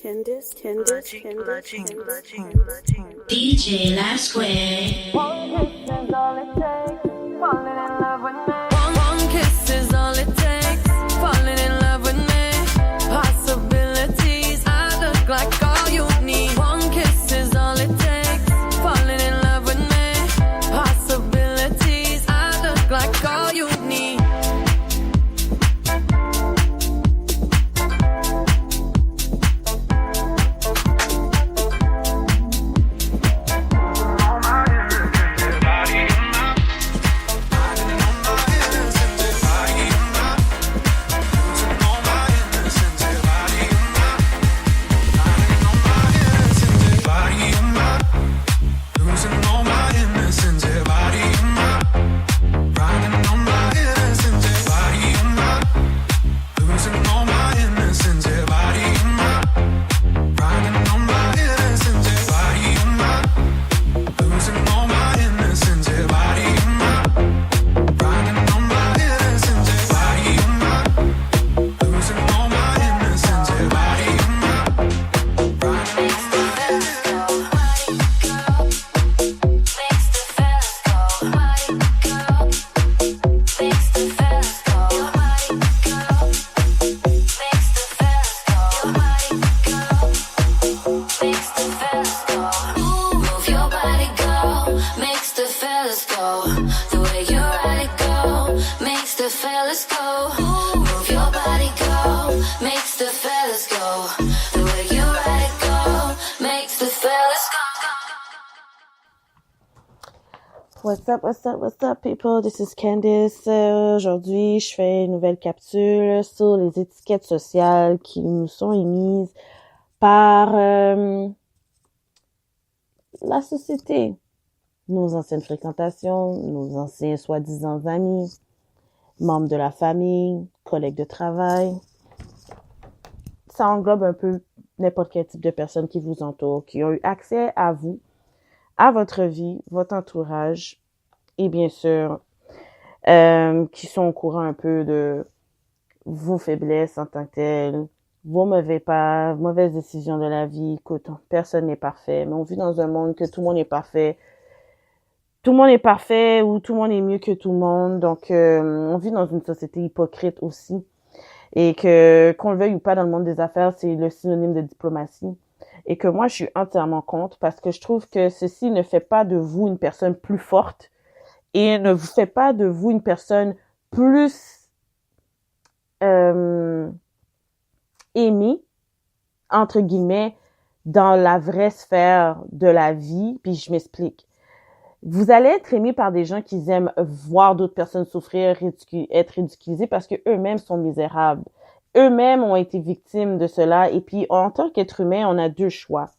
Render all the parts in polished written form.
DJ Last Square. One kiss is all it takes. Falling in love with me. Possibilities. I look like all you need. One kiss is all it takes. Falling in love with me. Possibilities. I look like all you need. What's up, people? This is Candice. Aujourd'hui, je fais une nouvelle capsule sur les étiquettes sociales qui nous sont émises par la société. Nos anciennes fréquentations, nos anciens soi-disant amis, membres de la famille, collègues de travail. Ça englobe un peu n'importe quel type de personnes qui vous entourent, qui ont eu accès à vous, à votre vie, votre entourage, et bien sûr, qui sont au courant un peu de vos faiblesses en tant que telles, vos mauvaises décisions de la vie. Écoute, personne n'est parfait, mais on vit dans un monde que tout le monde est parfait. Tout le monde est parfait ou tout le monde est mieux que tout le monde. Donc, on vit dans une société hypocrite aussi. Et qu'on le veuille ou pas dans le monde des affaires, c'est le synonyme de diplomatie. Et que moi, je suis entièrement contre parce que je trouve que ceci ne fait pas de vous une personne plus forte et ne vous fait pas de vous une personne plus aimée, entre guillemets, dans la vraie sphère de la vie. Puis je m'explique. Vous allez être aimé par des gens qui aiment voir d'autres personnes souffrir, être ridiculisés parce que eux-mêmes sont misérables. Eux-mêmes ont été victimes de cela. Et puis, en tant qu'être humain, on a deux choix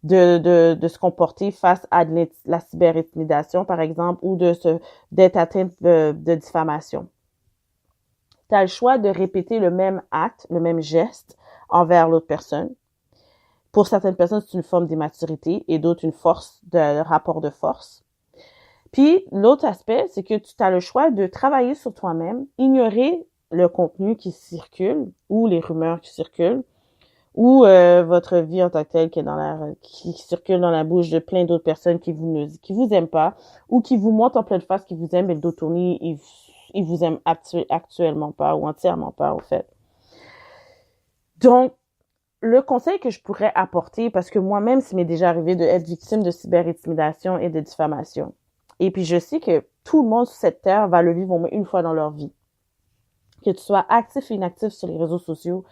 de se comporter face à la cyberintimidation, par exemple, ou d'être atteinte de diffamation. Tu as le choix de répéter le même acte, le même geste envers l'autre personne. Pour certaines personnes, c'est une forme d'immaturité et d'autres, une force de rapport de force. Puis, l'autre aspect, c'est que tu as le choix de travailler sur toi-même, ignorer le contenu qui circule ou les rumeurs qui circulent ou votre vie en tant que telle qui circule dans la bouche de plein d'autres personnes qui vous aiment pas ou qui vous montrent en pleine face qu'ils vous aiment et le dos tourné, ils vous aiment actuellement pas ou entièrement pas, au fait. Donc, le conseil que je pourrais apporter, parce que moi-même, ça m'est déjà arrivé d'être victime de cyberintimidation et de diffamation. Et puis, je sais que tout le monde sur cette terre va le vivre au moins une fois dans leur vie. Que tu sois actif ou inactif sur les réseaux sociaux,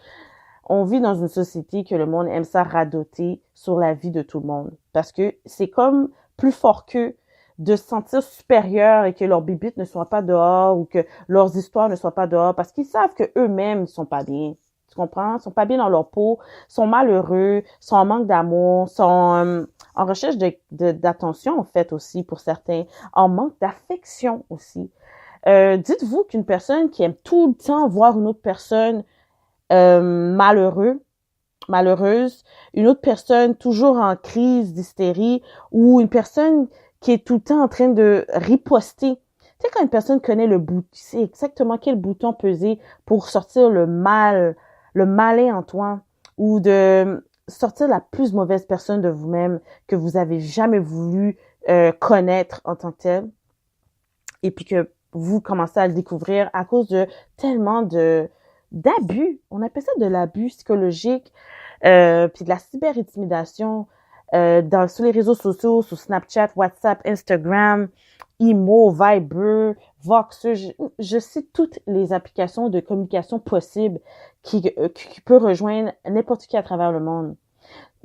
on vit dans une société que le monde aime ça radoter sur la vie de tout le monde. Parce que c'est comme plus fort qu'eux de se sentir supérieur et que leurs bibites ne soient pas dehors ou que leurs histoires ne soient pas dehors parce qu'ils savent que eux-mêmes sont pas bien. Tu comprends? Ils sont pas bien dans leur peau, sont malheureux, sont en manque d'amour, sont en recherche d'attention, en fait, aussi, pour certains, en manque d'affection aussi. Dites-vous qu'une personne qui aime tout le temps voir une autre personne malheureuse, une autre personne toujours en crise d'hystérie ou une personne qui est tout le temps en train de riposter. Tu sais, quand une personne connaît sait exactement quel bouton peser pour sortir le malin en toi ou de sortir la plus mauvaise personne de vous-même que vous avez jamais voulu connaître en tant que tel, et puis que vous commencez à le découvrir à cause de tellement d'abus. On appelle ça de l'abus psychologique, puis de la cyber-intimidation sur les réseaux sociaux, sur Snapchat, WhatsApp, Instagram, Imo, Viber, Voxer. Je sais toutes les applications de communication possibles qui peut rejoindre n'importe qui à travers le monde.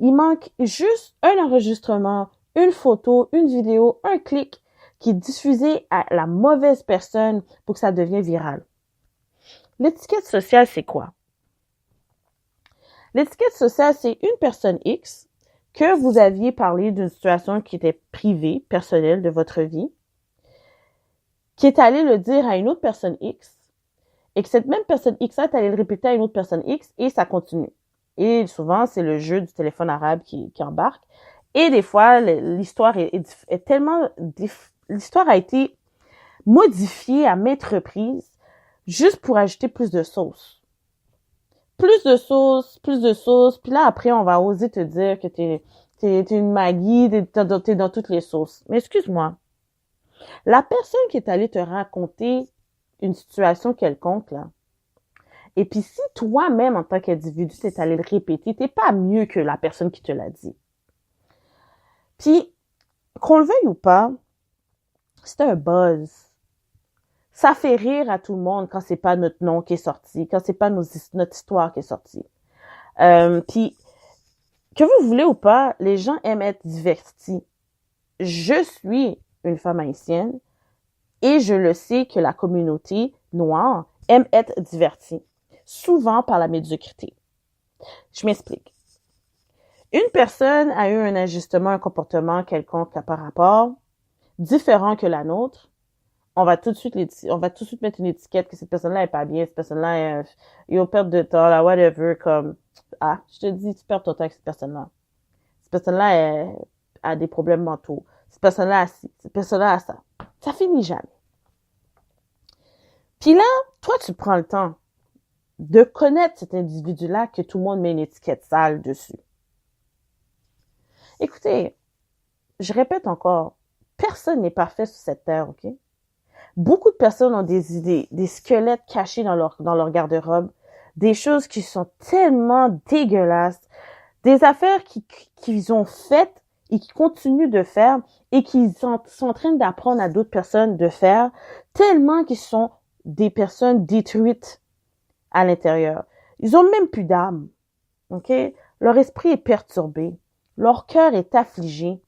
Il manque juste un enregistrement, une photo, une vidéo, un clic qui est diffusé à la mauvaise personne pour que ça devienne viral. L'étiquette sociale, c'est quoi? L'étiquette sociale, c'est une personne X que vous aviez parlé d'une situation qui était privée, personnelle de votre vie, qui est allée le dire à une autre personne X, et que cette même personne X est allée le répéter à une autre personne X, et ça continue. Et souvent, c'est le jeu du téléphone arabe qui embarque. Et des fois, l'histoire est tellement... L'histoire a été modifiée à maintes reprises juste pour ajouter plus de sauce. Plus de sauce, plus de sauce. Puis là, après, on va oser te dire que t'es une Maggie, t'es dans toutes les sauces. Mais excuse-moi. La personne qui est allée te raconter une situation quelconque, là, et puis si toi-même, en tant qu'individu, t'es allé le répéter, t'es pas mieux que la personne qui te l'a dit. Puis, qu'on le veuille ou pas, c'est un buzz. Ça fait rire à tout le monde quand c'est pas notre nom qui est sorti, quand c'est pas notre histoire qui est sortie. Puis, que vous voulez ou pas, les gens aiment être divertis. Je suis une femme haïtienne et je le sais que la communauté noire aime être divertie, souvent par la médiocrité. Je m'explique. Une personne a eu un ajustement, un comportement quelconque par rapport, différent que la nôtre, on va tout de suite mettre une étiquette que cette personne-là est pas bien, cette personne-là est au perte de temps, là, whatever, comme, je te dis, tu perds ton temps avec cette personne-là. Cette personne-là a des problèmes mentaux. Cette personne-là a ci, cette personne-là a ça. Ça finit jamais. Puis là, toi, tu prends le temps de connaître cet individu-là que tout le monde met une étiquette sale dessus. Écoutez, je répète encore, personne n'est parfait sur cette terre, OK? Beaucoup de personnes ont des idées, des squelettes cachés dans leur garde-robe, des choses qui sont tellement dégueulasses, des affaires qu'ils ont faites et qui continuent de faire et qu'ils sont en train d'apprendre à d'autres personnes de faire, tellement qu'ils sont des personnes détruites à l'intérieur. Ils ont même plus d'âme, OK? Leur esprit est perturbé. Leur cœur est affligé.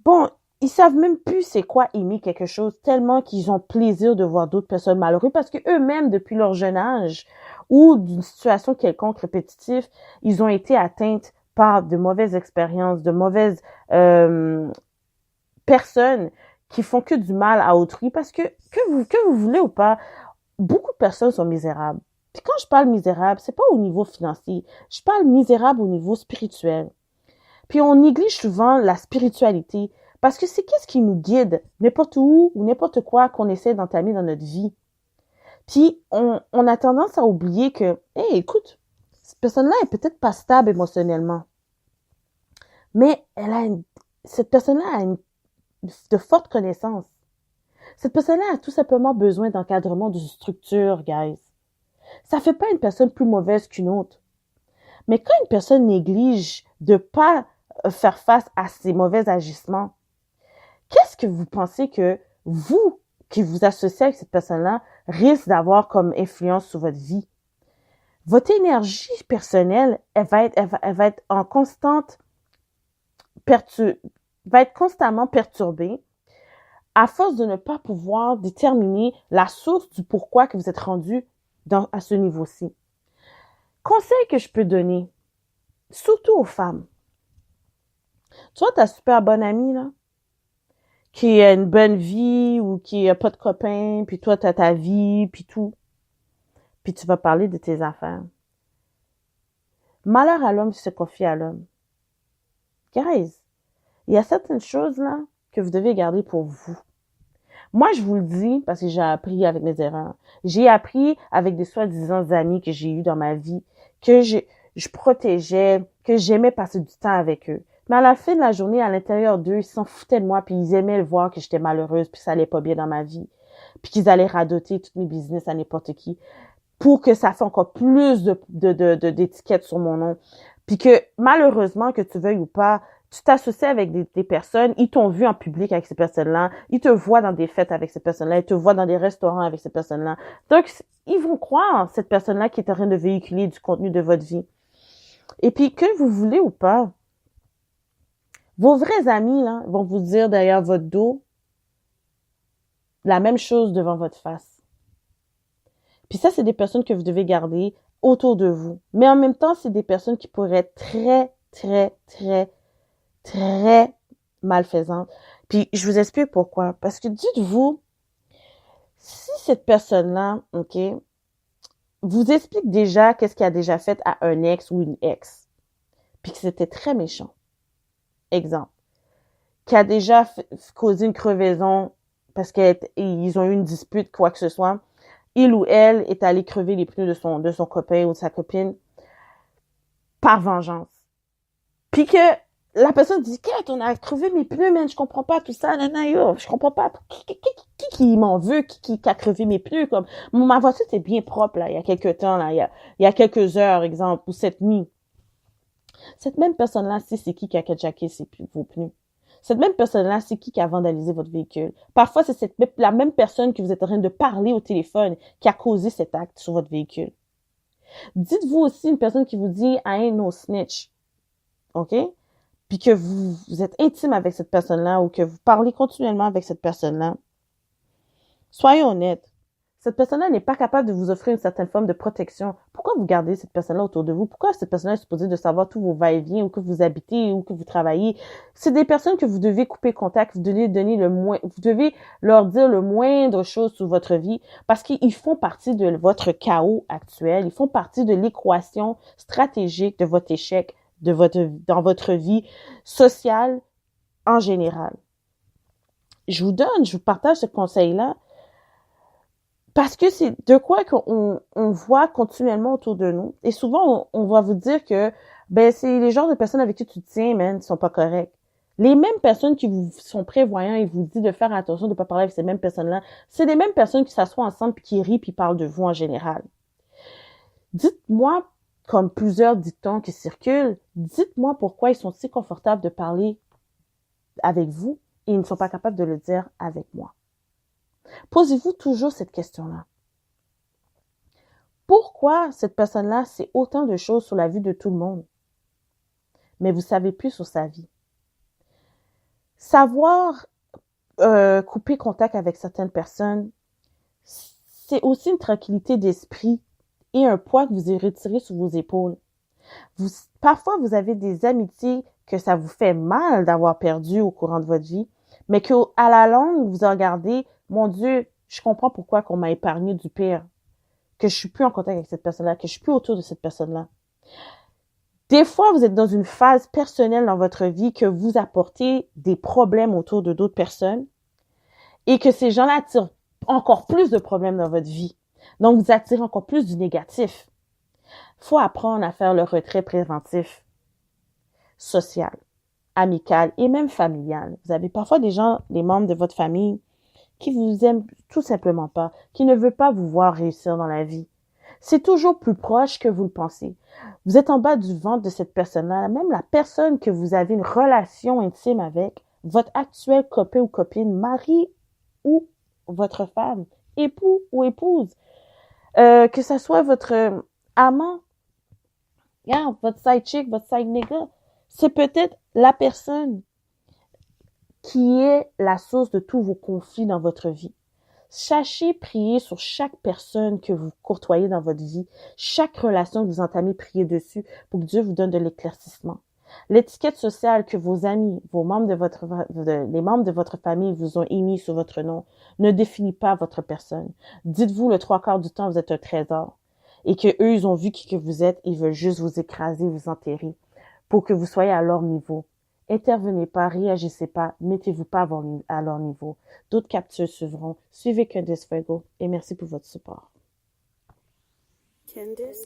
Bon, ils savent même plus c'est quoi aimer quelque chose tellement qu'ils ont plaisir de voir d'autres personnes malheureuses parce que eux-mêmes, depuis leur jeune âge ou d'une situation quelconque répétitive, ils ont été atteintes par de mauvaises expériences, de mauvaises personnes qui font que du mal à autrui parce que vous voulez ou pas, beaucoup de personnes sont misérables. Puis quand je parle misérable, c'est pas au niveau financier, je parle misérable au niveau spirituel. Puis on néglige souvent la spiritualité parce que c'est qu'est-ce qui nous guide n'importe où ou n'importe quoi qu'on essaie d'entamer dans notre vie. Puis on a tendance à oublier que, hey, écoute, cette personne-là est peut-être pas stable émotionnellement, mais cette personne-là a de fortes connaissances. Cette personne-là a tout simplement besoin d'encadrement, de structure, guys. Ça fait pas une personne plus mauvaise qu'une autre. Mais quand une personne néglige de pas faire face à ses mauvais agissements, qu'est-ce que vous pensez que vous, qui vous associez avec cette personne-là, risque d'avoir comme influence sur votre vie? Votre énergie personnelle, elle va être en constante va être constamment perturbée à force de ne pas pouvoir déterminer la source du pourquoi que vous êtes rendu à ce niveau-ci. Conseil que je peux donner, surtout aux femmes. Tu vois ta super bonne amie, là, qui a une bonne vie ou qui a pas de copain, puis toi, t'as ta vie, puis tout. Puis tu vas parler de tes affaires. Malheur à l'homme qui se confie à l'homme. Guys, il y a certaines choses, là, que vous devez garder pour vous. Moi, je vous le dis parce que j'ai appris avec mes erreurs. J'ai appris avec des soi-disant amis que j'ai eus dans ma vie que je protégeais, que j'aimais passer du temps avec eux. Mais à la fin de la journée, à l'intérieur d'eux, ils s'en foutaient de moi, puis ils aimaient le voir que j'étais malheureuse, puis ça allait pas bien dans ma vie, puis qu'ils allaient radoter toutes mes business à n'importe qui, pour que ça fait encore plus d'étiquettes sur mon nom. Puis que, malheureusement, que tu veuilles ou pas, tu t'associes avec des personnes, ils t'ont vu en public avec ces personnes-là, ils te voient dans des fêtes avec ces personnes-là, ils te voient dans des restaurants avec ces personnes-là. Donc, ils vont croire cette personne-là qui est en train de véhiculer du contenu de votre vie. Et puis, que vous voulez ou pas, vos vrais amis, là, vont vous dire derrière votre dos la même chose devant votre face. Puis ça, c'est des personnes que vous devez garder autour de vous. Mais en même temps, c'est des personnes qui pourraient être très, très, très, très malfaisantes. Puis je vous explique pourquoi. Parce que dites-vous, si cette personne-là, OK, vous explique déjà qu'est-ce qu'il a déjà fait à un ex ou une ex, puis que c'était très méchant. Exemple, qui a déjà causé une crevaison parce qu'ils ont eu une dispute, quoi que ce soit. Il ou elle est allé crever les pneus de son copain ou de sa copine par vengeance. Puis que la personne dit, Kate, on a crevé mes pneus, man, je comprends pas tout ça, yo, je comprends pas. Qui m'en veut, qui a crevé mes pneus, comme, ma voiture était bien propre, là, il y a quelques temps, là, il y a quelques heures, exemple, ou cette nuit. Cette même personne-là, c'est qui a jacké vos pneus. Cette même personne-là, c'est qui a vandalisé votre véhicule. Parfois, c'est la même personne que vous êtes en train de parler au téléphone qui a causé cet acte sur votre véhicule. Dites-vous aussi une personne qui vous dit « I ain't no snitch ». OK? Puis que vous êtes intime avec cette personne-là ou que vous parlez continuellement avec cette personne-là. Soyez honnête. Cette personne-là n'est pas capable de vous offrir une certaine forme de protection. Pourquoi vous gardez cette personne-là autour de vous? Pourquoi cette personne-là est supposée de savoir tous vos va-et-vient, où que vous habitez, où que vous travaillez? C'est des personnes que vous devez couper contact, vous devez leur dire le moindre chose sur votre vie parce qu'ils font partie de votre chaos actuel. Ils font partie de l'équation stratégique de votre échec, dans votre vie sociale en général. Je vous partage ce conseil-là parce que c'est de quoi qu'on voit continuellement autour de nous. Et souvent, on va vous dire que c'est les genres de personnes avec qui tu te tiens, man, qui sont pas corrects. Les mêmes personnes qui vous sont prévoyants et vous disent de faire attention de pas parler avec ces mêmes personnes-là, c'est les mêmes personnes qui s'assoient ensemble puis qui rient puis parlent de vous en général. Dites-moi, comme plusieurs dictons qui circulent, dites-moi pourquoi ils sont si confortables de parler avec vous et ils ne sont pas capables de le dire avec moi. Posez-vous toujours cette question-là. Pourquoi cette personne-là sait autant de choses sur la vie de tout le monde, mais vous savez plus sur sa vie? Savoir couper contact avec certaines personnes, c'est aussi une tranquillité d'esprit et un poids que vous avez retiré sur vos épaules. Parfois, vous avez des amitiés que ça vous fait mal d'avoir perdu au courant de votre vie, mais qu'à la longue, vous en regardez, mon Dieu, je comprends pourquoi qu'on m'a épargné du pire, que je suis plus en contact avec cette personne-là, que je suis plus autour de cette personne-là. Des fois, vous êtes dans une phase personnelle dans votre vie que vous apportez des problèmes autour de d'autres personnes et que ces gens-là attirent encore plus de problèmes dans votre vie. Donc, vous attirez encore plus du négatif. Faut apprendre à faire le retrait préventif, social, amical et même familial. Vous avez parfois des gens, des membres de votre famille, qui vous aiment tout simplement pas, qui ne veulent pas vous voir réussir dans la vie. C'est toujours plus proche que vous le pensez. Vous êtes en bas du ventre de cette personne-là, même la personne que vous avez une relation intime avec, votre actuel copain ou copine, mari ou votre femme, époux ou épouse, que ça soit votre amant, votre side chick, votre side nigga, c'est peut-être la personne qui est la source de tous vos conflits dans votre vie. Sachez prier sur chaque personne que vous courtoyez dans votre vie, chaque relation que vous entamez, priez dessus pour que Dieu vous donne de l'éclaircissement. L'étiquette sociale que vos amis, les membres de votre famille vous ont émis sur votre nom ne définit pas votre personne. Dites-vous le 3/4 du temps, vous êtes un trésor et que eux, ils ont vu qui que vous êtes, ils veulent juste vous écraser, vous enterrer pour que vous soyez à leur niveau. Intervenez pas, réagissez pas, mettez-vous pas à leur niveau. D'autres captures suivront. Suivez Candice Fuego et merci pour votre support. Candice,